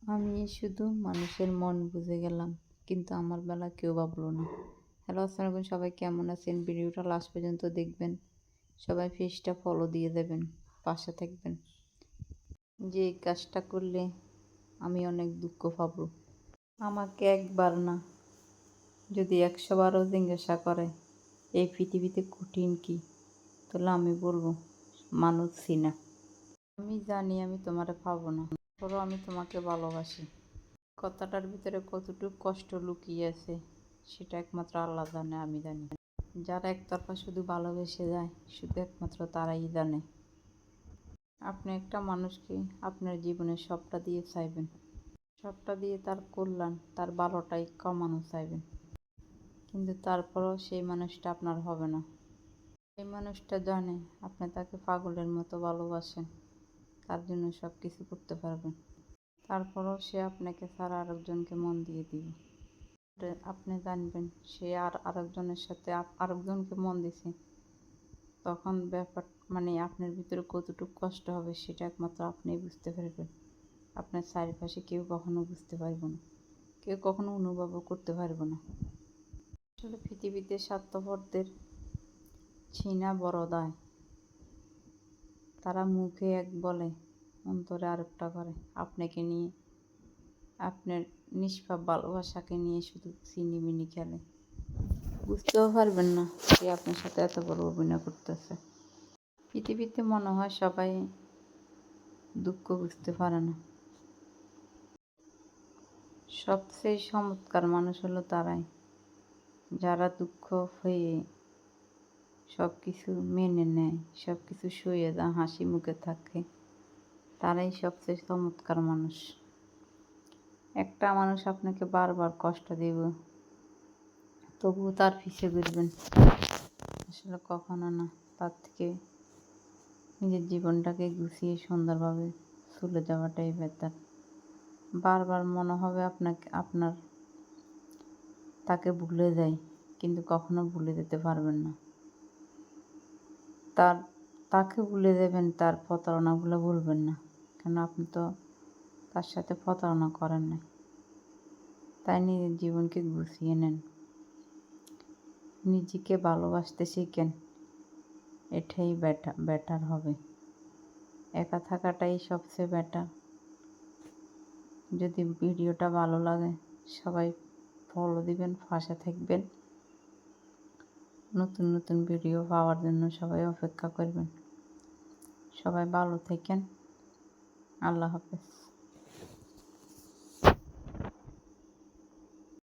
আমি শুধু মানুষের মন বুঝে গেলাম, কিন্তু আমার বেলা কেউ ভাবলো না। হ্যালো, আসসালামু আলাইকুম, সবাই কেমন আছেন? ভিডিওটা লাস্ট পর্যন্ত দেখবেন। সবাই পেজটা ফলো দিয়ে দেবেন, পাশে থাকবেন। যে এই কাজটা করলে আমি অনেক দুঃখ পাবো। আমাকে একবার না, যদি 100 বারও জিজ্ঞাসা করে এই পৃথিবীতে কঠিন কি, তাহলে আমি বলবো মানুষ চিনা। আমি জানি আমি তোমারে পাবো না, তারপরও আমি তোমাকে ভালোবাসি। কথাটার ভিতরে কতটুকু কষ্ট লুকিয়ে আছে সেটা একমাত্র আল্লাহ জানে, আমি জানি। যারা একতরফা শুধু ভালোবেসে যায়, শুধু একমাত্র তারাই জানে। আপনি একটা মানুষকে আপনার জীবনে সবটা দিয়ে চাইবেন, সবটা দিয়ে তার কল্যাণ, তার ভালোটাই কমানো চাইবেন, কিন্তু তারপরও সেই মানুষটা আপনার হবে না। সেই মানুষটা জানে আপনি তাকে পাগলের মতো ভালোবাসেন, তার জন্য সব কিছু করতে পারবেন, তারপরও সে আপনাকে ছাড়া আরেকজনকে মন দিয়ে দিবে। আপনি জানবেন সে আরেকজনের সাথে আরেকজনকে মন দিছে, তখন ব্যাপার আপনার ভিতরে কতটুকু কষ্ট হবে সেটা একমাত্র আপনিই বুঝতে পারবেন। আপনার চারিপাশে কেউ কখনো বুঝতে পারবে না, কেউ কখনো অনুভবও করতে পারবে না। আসলে পৃথিবীতে স্বার্থপরদের ছিনা বড় দায়। তারা মুখে এক বলে, অন্তরে আরেকটা করে। আপনাকে নিয়ে, আপনার নিষ্পাপ ভালোবাসাকে নিয়ে শুধু ছিনিমিনি খেলে। বুঝতেও পারবেন না যে আপনার সাথে এত বড় অভিনয় করতেছে। পৃথিবীতে মনে হয় সবাই দুঃখ বুঝতে পারে না। সবচেয়ে চমৎকার মানুষ হলো তারাই, যারা দুঃখ হয়ে সব কিছু মেনে নেয়, সব কিছু সয়ে যা হাসি মুখে থাকে, তারাই সবচেয়ে চমৎকার মানুষ। একটা মানুষ আপনাকে বারবার কষ্ট দেব, তবুও তার পিছে ঘুরবেন, আসলে কখনো না। তার থেকে নিজের জীবনটাকে গুছিয়ে সুন্দরভাবে চলে যাওয়াটাই বেটার। বারবার মনে হবে আপনার তাকে ভুলে যাই, কিন্তু কখনো ভুলে যেতে পারবেন না। তাকে ভুলে দেবেন, তার প্রতারণাগুলো ভুলবেন না, কেন আপনি তো তার সাথে প্রতারণা করেন নাই। তাই নিজের জীবনকে গুছিয়ে নেন, নিজেকে ভালোবাসতে শিখেন, এটাই বেটার হবে। একা থাকাটাই সবচেয়ে বেটার। যদি ভিডিওটা ভালো লাগে সবাই ফলো দিবেন, পাশে থাকবেন। নতুন নতুন ভিডিও পাওয়ার জন্য সবাই অপেক্ষা করবেন। সবাই ভালো থাকেন। আল্লাহ হাফেজ।